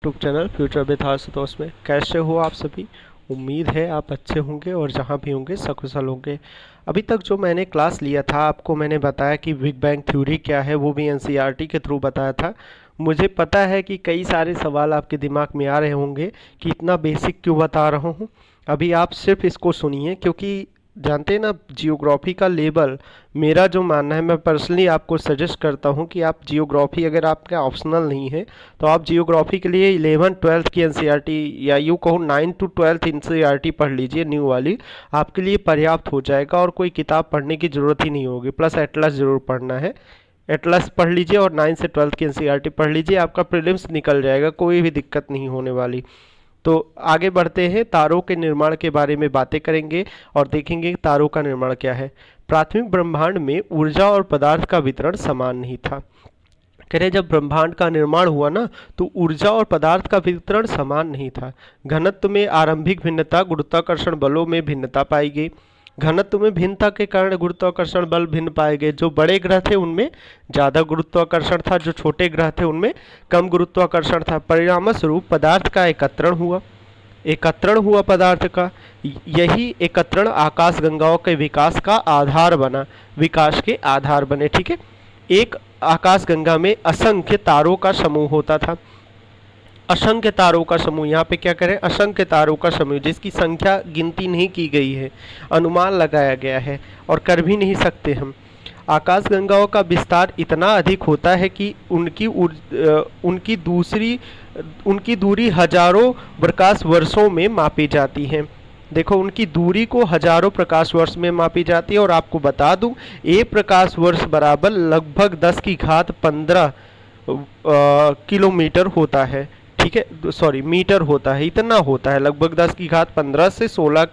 YouTube channel future with Ashutosh में कैसे हो आप सभी। उम्मीद है आप अच्छे होंगे और जहाँ भी होंगे सकुशल होंगे। अभी तक जो मैंने क्लास लिया था आपको मैंने बताया कि बिग बैंग थ्योरी क्या है, वो भी एनसीईआरटी के थ्रू बताया था। मुझे पता है कि कई सारे सवाल आपके दिमाग में आ रहे होंगे कि इतना बेसिक क्यों बता रहा हूँ। अभी आप सिर्फ इसको सुनिए, क्योंकि जानते हैं ना जियोग्राफी का लेवल, मेरा जो मानना है, मैं पर्सनली आपको सजेस्ट करता हूँ कि आप जियोग्राफी अगर आपका ऑप्शनल नहीं है तो आप जियोग्राफी के लिए 11-12 की एनसीईआरटी या यूँ कहो 9 to 12 एनसीईआरटी पढ़ लीजिए न्यू वाली, आपके लिए पर्याप्त हो जाएगा और कोई किताब पढ़ने की ज़रूरत ही नहीं होगी। प्लस एटलस ज़रूर पढ़ना है, एटलस पढ़ लीजिए और 9 से 12 की एनसीईआरटी पढ़ लीजिए, आपका प्रीलिम्स निकल जाएगा, कोई भी दिक्कत नहीं होने वाली। तो आगे बढ़ते हैं, तारों के निर्माण के बारे में बातें करेंगे और देखेंगे तारों का निर्माण क्या है। प्राथमिक ब्रह्मांड में ऊर्जा और पदार्थ का वितरण समान नहीं था। कह रहे जब ब्रह्मांड का निर्माण हुआ ना तो ऊर्जा और पदार्थ का वितरण समान नहीं था। घनत्व में आरंभिक भिन्नता, गुरुत्वाकर्षण बलों में भिन्नता पाई गई। घनत्व में भिन्नता के कारण गुरुत्वाकर्षण बल भिन्न पाए गए। जो बड़े ग्रह थे उनमें ज़्यादा गुरुत्वाकर्षण था, जो छोटे ग्रह थे उनमें कम गुरुत्वाकर्षण था। परिणामस्वरूप पदार्थ का एकत्रण हुआ पदार्थ का। यही एकत्रण आकाशगंगाओं के विकास का आधार बना, विकास के आधार बने। ठीक है, एक आकाशगंगा में असंख्य तारों का समूह होता था। असंख्य तारों का समूह, यहाँ पे क्या करें, असंख्य तारों का समूह जिसकी संख्या गिनती नहीं की गई है, अनुमान लगाया गया है और कर भी नहीं सकते हम। आकाशगंगाओं का विस्तार इतना अधिक होता है कि उनकी दूरी हजारों प्रकाश वर्षों में मापी जाती है। देखो, उनकी दूरी को हजारों प्रकाश वर्ष में मापी जाती है। और आपको बता दूं, एक प्रकाश वर्ष बराबर लगभग 10⁻15 किलोमीटर होता है। ठीक है, सॉरी मीटर होता है, इतना होता है, लगभग 10⁻15 से 16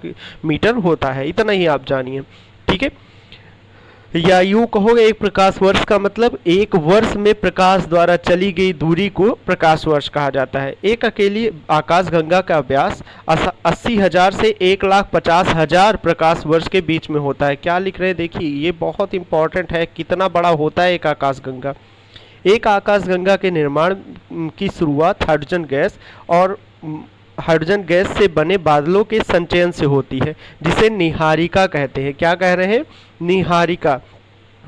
मीटर होता है, इतना ही आप जानिए। ठीक है, या यूं कहो एक प्रकाश वर्ष का मतलब एक वर्ष में प्रकाश द्वारा चली गई दूरी को प्रकाश वर्ष कहा जाता है। एक अकेली आकाशगंगा का व्यास 80,000 से 1,50,000 प्रकाश वर्ष के बीच में होता है। क्या लिख रहे हैं देखिए, ये बहुत इंपॉर्टेंट है, कितना बड़ा होता है एक आकाशगंगा। एक आकाशगंगा के निर्माण की शुरुआत हाइड्रोजन गैस से बने बादलों के संचयन से होती है, जिसे निहारिका कहते हैं। क्या कह रहे हैं, निहारिका।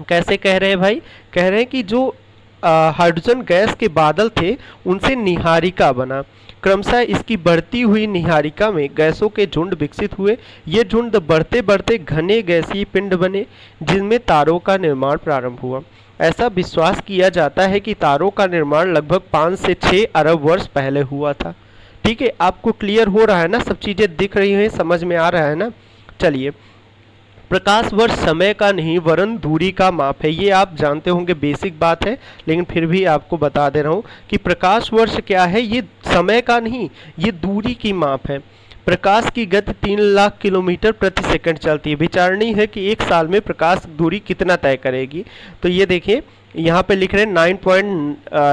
कैसे कह रहे हैं भाई, कह रहे हैं कि जो हाइड्रोजन गैस के बादल थे उनसे निहारिका बना। क्रमशः इसकी बढ़ती हुई निहारिका में गैसों के झुंड विकसित हुए। ये झुंड बढ़ते बढ़ते घने गैसीय पिंड बने, जिनमें तारों का निर्माण प्रारंभ हुआ। ऐसा विश्वास किया जाता है कि तारों का निर्माण लगभग 5 से 6 अरब वर्ष पहले हुआ था। ठीक है, आपको क्लियर हो रहा है ना, सब चीज़ें दिख रही हैं, समझ में आ रहा है ना। चलिए, प्रकाश वर्ष समय का नहीं वरन दूरी का माप है। ये आप जानते होंगे, बेसिक बात है, लेकिन फिर भी आपको बता दे रहा हूँ कि प्रकाश वर्ष क्या है, ये समय का नहीं, ये दूरी की माप है। प्रकाश की गति 3 लाख किलोमीटर प्रति सेकंड चलती है। विचारणीय है कि एक साल में प्रकाश दूरी कितना तय करेगी। तो ये देखिए, यहाँ पे लिख रहे हैं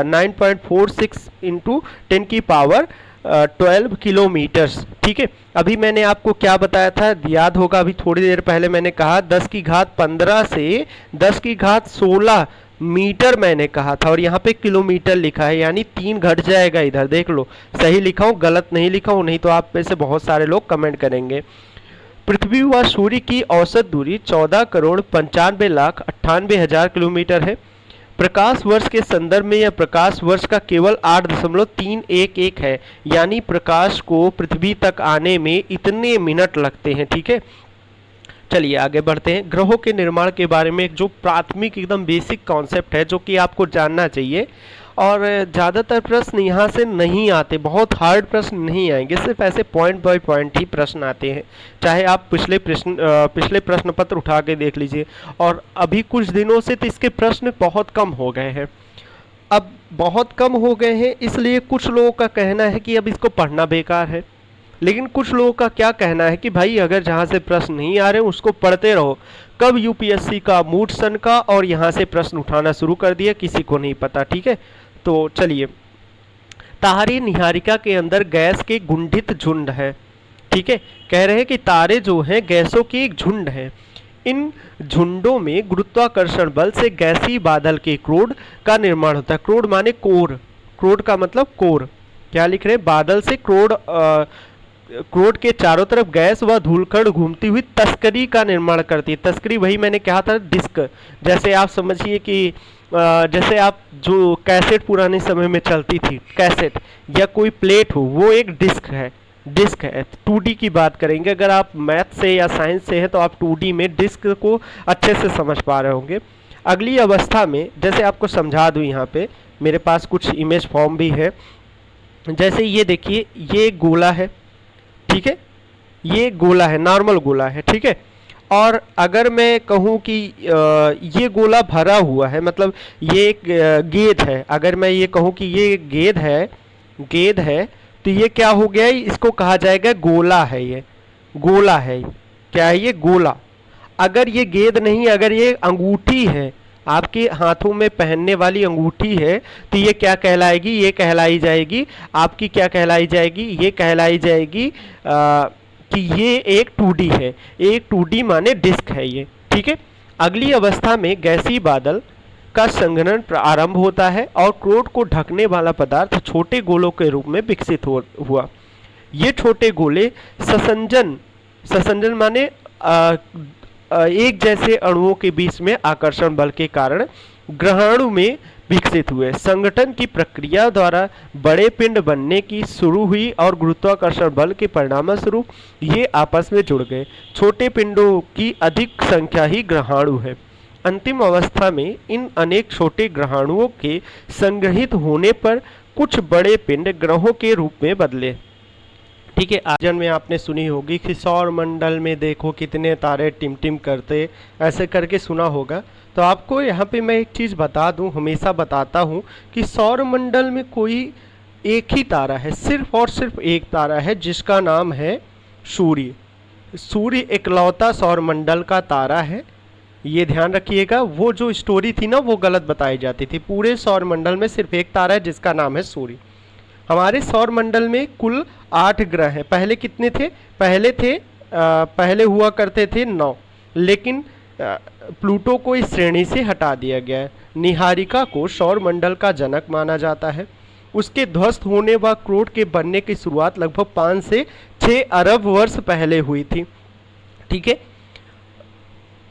9.46 इंटू 10⁻12 किलोमीटर्स। ठीक है, अभी मैंने आपको क्या बताया था, याद होगा, अभी थोड़ी देर पहले मैंने कहा 10⁻15 से 10⁻16 मीटर मैंने कहा था, और यहाँ पे किलोमीटर लिखा है, यानी 3 घट जाएगा इधर। देख लो, सही लिखा हूँ गलत नहीं लिखा हूँ, नहीं तो आप में से बहुत सारे लोग कमेंट करेंगे। पृथ्वी व सूर्य की औसत दूरी 14,95,98,000 किलोमीटर है। प्रकाश वर्ष के संदर्भ में यह प्रकाश वर्ष का केवल 8.311 है, यानी प्रकाश को पृथ्वी तक आने में इतने मिनट लगते हैं। ठीक है, चलिए आगे बढ़ते हैं। ग्रहों के निर्माण के बारे में एक जो प्राथमिक एकदम बेसिक कॉन्सेप्ट है, जो कि आपको जानना चाहिए। और ज़्यादातर प्रश्न यहाँ से नहीं आते, बहुत हार्ड प्रश्न नहीं आएंगे, सिर्फ ऐसे पॉइंट बाय पॉइंट ही प्रश्न आते हैं। चाहे आप पिछले प्रश्न पत्र उठा के देख लीजिए, और अभी कुछ दिनों से तो इसके प्रश्न बहुत कम हो गए हैं। अब बहुत कम हो गए हैं, इसलिए कुछ लोगों का कहना है कि अब इसको पढ़ना बेकार है, लेकिन कुछ लोगों का क्या कहना है कि भाई अगर जहाँ से प्रश्न नहीं आ रहे उसको पढ़ते रहो। कब यूपीएससी का मूड सन का और यहाँ से प्रश्न उठाना शुरू कर दिया, किसी को नहीं पता। ठीक है, तो चलिए, तारे निहारिका के अंदर गैस के गुंठित झुंड है। ठीक है, कह रहे हैं कि तारे जो हैं गैसों की एक झुंड है। इन झुंडों में गुरुत्वाकर्षण बल से गैसीय बादल के क्रोड का निर्माण होता है। क्रोड माने कोर, क्रोड का मतलब कोर। क्या लिख रहे हैं, बादल से क्रोड के चारों तरफ गैस व धूलकण घूमती हुई तस्करी का निर्माण करती है। तस्करी वही मैंने कहा था, डिस्क। जैसे आप समझिए कि जैसे आप जो कैसेट पुराने समय में चलती थी, कैसेट या कोई प्लेट हो, वो एक डिस्क है। डिस्क है। 2D की बात करेंगे, अगर आप मैथ से या साइंस से हैं तो आप 2D में डिस्क को अच्छे से समझ पा रहे होंगे। अगली अवस्था में जैसे आपको समझा दूं, यहाँ पे मेरे पास कुछ इमेज फॉर्म भी है। जैसे ये देखिए, ये एक गोला है, ठीक है, ये गोला है, नॉर्मल गोला है, ठीक है। और अगर मैं कहूँ कि ये गोला भरा हुआ है, मतलब ये एक गेंद है, अगर मैं ये कहूँ कि ये गेंद है, गेंद है, तो ये क्या हो गया, इसको कहा जाएगा गोला है, ये गोला है। क्या है ये, गोला। अगर ये गेंद नहीं, अगर ये अंगूठी है, आपके हाथों में पहनने वाली अंगूठी है, तो ये क्या कहलाएगी, ये कहलाई जाएगी आपकी, क्या कहलाई जाएगी, ये कहलाई जाएगी कि ये एक 2D है। एक 2D माने डिस्क है ये, ठीक है। अगली अवस्था में गैसीय बादल का संघनन प्रारंभ होता है और क्रोड को ढकने वाला पदार्थ छोटे गोलों के रूप में विकसित हुआ। ये छोटे गोले ससंजन, ससंजन माने एक जैसे अणुओं के बीच में आकर्षण बल के कारण ग्रहाणु में विकसित हुए। संगठन की प्रक्रिया द्वारा बड़े पिंड बनने की शुरू हुई और गुरुत्वाकर्षण बल के परिणामस्वरूप ये आपस में जुड़ गए। छोटे पिंडों की अधिक संख्या ही ग्रहाणु है। अंतिम अवस्था में इन अनेक छोटे ग्रहाणुओं के संग्रहित होने पर कुछ बड़े पिंड ग्रहों के रूप में बदले, ठीक है। आजन में आपने सुनी होगी कि सौर मंडल में देखो कितने तारे टिमटिम करते, ऐसे करके सुना होगा। तो आपको यहाँ पे मैं एक चीज़ बता दूँ, हमेशा बताता हूँ कि सौर मंडल में कोई एक ही तारा है, सिर्फ और सिर्फ एक तारा है, जिसका नाम है सूर्य। सूर्य इकलौता सौर मंडल का तारा है, ये ध्यान रखिएगा। वो जो स्टोरी थी ना, वो गलत बताई जाती थी। पूरे सौर मंडल में सिर्फ एक तारा है जिसका नाम है सूर्य। हमारे सौर मंडल में कुल 8 ग्रह हैं। पहले कितने थे, पहले हुआ करते थे 9, लेकिन प्लूटो को इस श्रेणी से हटा दिया गया है। निहारिका को सौर मंडल का जनक माना जाता है। उसके ध्वस्त होने व क्रोड के बनने की शुरुआत लगभग 5 से 6 अरब वर्ष पहले हुई थी, ठीक है।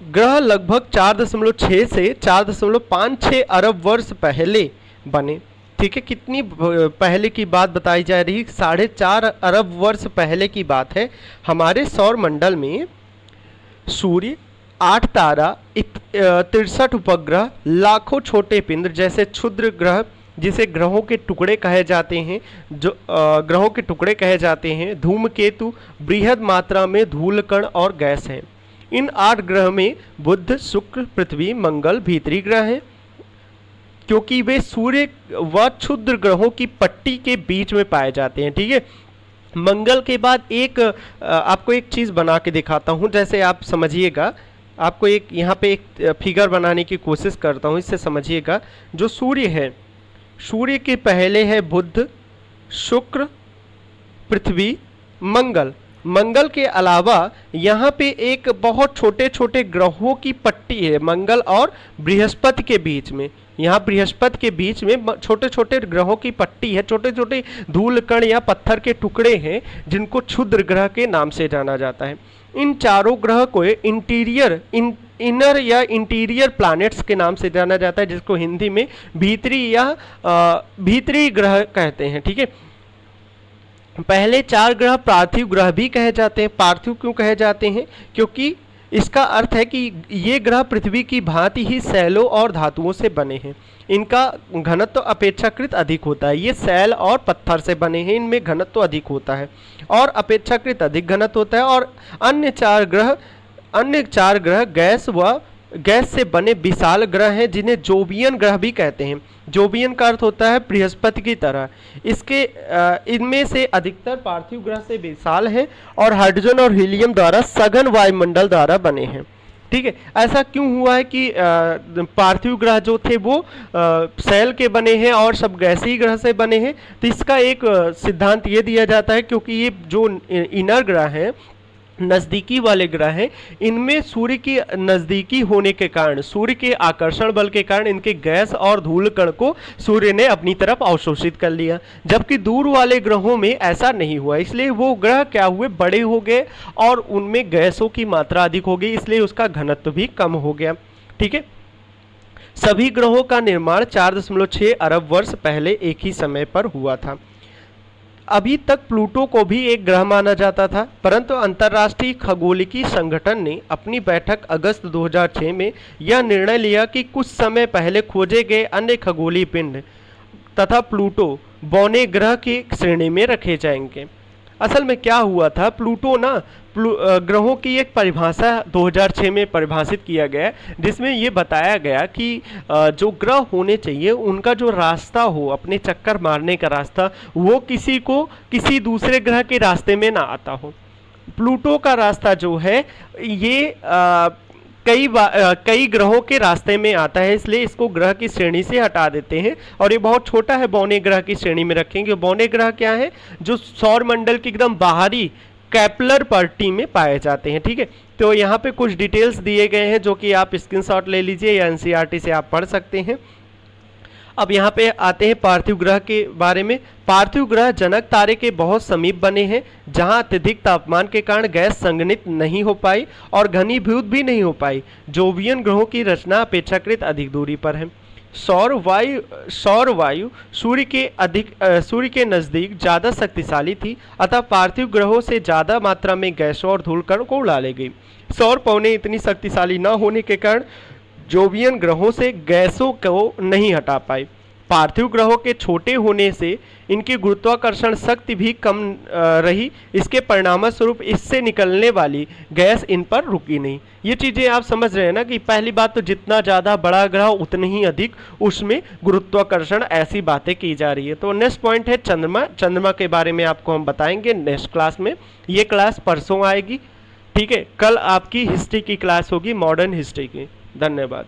ग्रह लगभग 4.6 से 4.56 अरब वर्ष पहले बने, ठीक है। कितनी पहले की बात बताई जा रही है, 4.5 अरब वर्ष पहले की बात है। हमारे सौर मंडल में सूर्य, 8 तारा, 63 उपग्रह, लाखों छोटे पिंड जैसे क्षुद्र ग्रह जिसे ग्रहों के टुकड़े कहे जाते हैं, जो ग्रहों के टुकड़े कहे जाते हैं, धूमकेतु, बृहद मात्रा में धूलकण और गैस हैं। इन 8 ग्रह में बुध, शुक्र, पृथ्वी, मंगल भीतरी ग्रह हैं, क्योंकि वे सूर्य व क्षुद्र ग्रहों की पट्टी के बीच में पाए जाते हैं, ठीक है। मंगल के बाद एक आपको एक चीज़ बना के दिखाता हूँ, जैसे आप समझिएगा। आपको एक यहाँ पे एक फिगर बनाने की कोशिश करता हूँ, इससे समझिएगा। जो सूर्य है, सूर्य के पहले है बुध, शुक्र, पृथ्वी, मंगल। मंगल के अलावा यहाँ पे एक बहुत छोटे छोटे ग्रहों की पट्टी है मंगल और बृहस्पति के बीच में। यहाँ बृहस्पति के बीच में छोटे छोटे ग्रहों की पट्टी है, छोटे छोटे धूल कण या पत्थर के टुकड़े हैं, जिनको क्षुद्र ग्रह के नाम से जाना जाता है। इन चारों ग्रह को इनर या इंटीरियर प्लैनेट्स के नाम से जाना जाता है, जिसको हिंदी में भीतरी या भीतरी ग्रह कहते हैं, ठीक है। पहले 4 ग्रह पार्थिव ग्रह भी कहे जाते हैं। पार्थिव क्यों कहे जाते हैं? क्योंकि इसका अर्थ है कि ये ग्रह पृथ्वी की भांति ही सैलों और धातुओं से बने हैं। इनका घनत्व तो अपेक्षाकृत अधिक होता है। ये सैल और पत्थर से बने हैं, इनमें घनत्व तो अधिक होता है और अपेक्षाकृत अधिक घनत्व होता है। और अन्य चार ग्रह गैस से बने विशाल ग्रह हैं, जिन्हें जोवियन ग्रह भी कहते हैं। जोवियन का अर्थ होता है बृहस्पति की तरह। इनमें से अधिकतर पार्थिव ग्रह से विशाल हैं और हाइड्रोजन और हीलियम द्वारा सघन वायुमंडल द्वारा बने हैं, ठीक है। ऐसा क्यों हुआ है कि पार्थिव ग्रह जो थे वो सैल के बने हैं और सब गैसीय ग्रह से बने हैं? तो इसका एक सिद्धांत ये दिया जाता है, क्योंकि ये जो इनर ग्रह हैं नज़दीकी वाले ग्रह हैं, इनमें सूर्य की नज़दीकी होने के कारण, सूर्य के आकर्षण बल के कारण इनके गैस और धूल कण को सूर्य ने अपनी तरफ अवशोषित कर लिया, जबकि दूर वाले ग्रहों में ऐसा नहीं हुआ। इसलिए वो ग्रह क्या हुए, बड़े हो गए और उनमें गैसों की मात्रा अधिक हो गई, इसलिए उसका घनत्व भी कम हो गया। ठीक है, सभी ग्रहों का निर्माण 4.6 अरब वर्ष पहले एक ही समय पर हुआ था। अभी तक प्लूटो को भी एक ग्रह माना जाता था, परंतु अंतर्राष्ट्रीय खगोलिकी संगठन ने अपनी बैठक अगस्त 2006 में यह निर्णय लिया कि कुछ समय पहले खोजे गए अन्य खगोलीय पिंड तथा प्लूटो बौने ग्रह की श्रेणी में रखे जाएंगे। असल में क्या हुआ था, प्लूटो ना ग्रहों की एक परिभाषा 2006 में परिभाषित किया गया, जिसमें ये बताया गया कि जो ग्रह होने चाहिए उनका जो रास्ता हो, अपने चक्कर मारने का रास्ता, वो किसी दूसरे ग्रह के रास्ते में ना आता हो। प्लूटो का रास्ता जो है ये कई ग्रहों के रास्ते में आता है, इसलिए इसको ग्रह की श्रेणी से हटा देते हैं और ये बहुत छोटा है, बौने ग्रह की श्रेणी में रखेंगे। बौने ग्रह क्या है, जो सौर मंडल के एकदम बाहरी कैपलर पार्टी में पाए जाते हैं। ठीक है, तो यहाँ पे कुछ डिटेल्स दिए गए हैं जो कि आप स्क्रीनशॉट ले लीजिए या एनसीईआरटी से आप पढ़ सकते हैं। अब यहाँ पे आते हैं पार्थिव ग्रह के बारे में। पार्थिव ग्रह जनक तारे के बहुत समीप बने हैं, जहाँ अत्यधिक तापमान के कारण गैस संघनित नहीं हो पाई और घनीभूत भी नहीं हो पाई। जोवियन ग्रहों की रचना अपेक्षाकृत अधिक दूरी पर है। सौर वायु सूर्य के नज़दीक ज़्यादा शक्तिशाली थी, अतः पार्थिव ग्रहों से ज़्यादा मात्रा में गैसों और धूल कण को उड़ा ले गई। सौर पवनें इतनी शक्तिशाली न होने के कारण जोवियन ग्रहों से गैसों को नहीं हटा पाए। पार्थिव ग्रहों के छोटे होने से इनकी गुरुत्वाकर्षण शक्ति भी कम रही, इसके परिणामस्वरूप इससे निकलने वाली गैस इन पर रुकी नहीं। ये चीज़ें आप समझ रहे हैं ना कि पहली बात तो जितना ज़्यादा बड़ा ग्रह उतनी ही अधिक उसमें गुरुत्वाकर्षण, ऐसी बातें की जा रही है। तो नेक्स्ट पॉइंट है चंद्रमा। चंद्रमा के बारे में आपको हम बताएंगे नेक्स्ट क्लास में, ये क्लास परसों आएगी। ठीक है, कल आपकी हिस्ट्री की क्लास होगी, मॉडर्न हिस्ट्री की। धन्यवाद।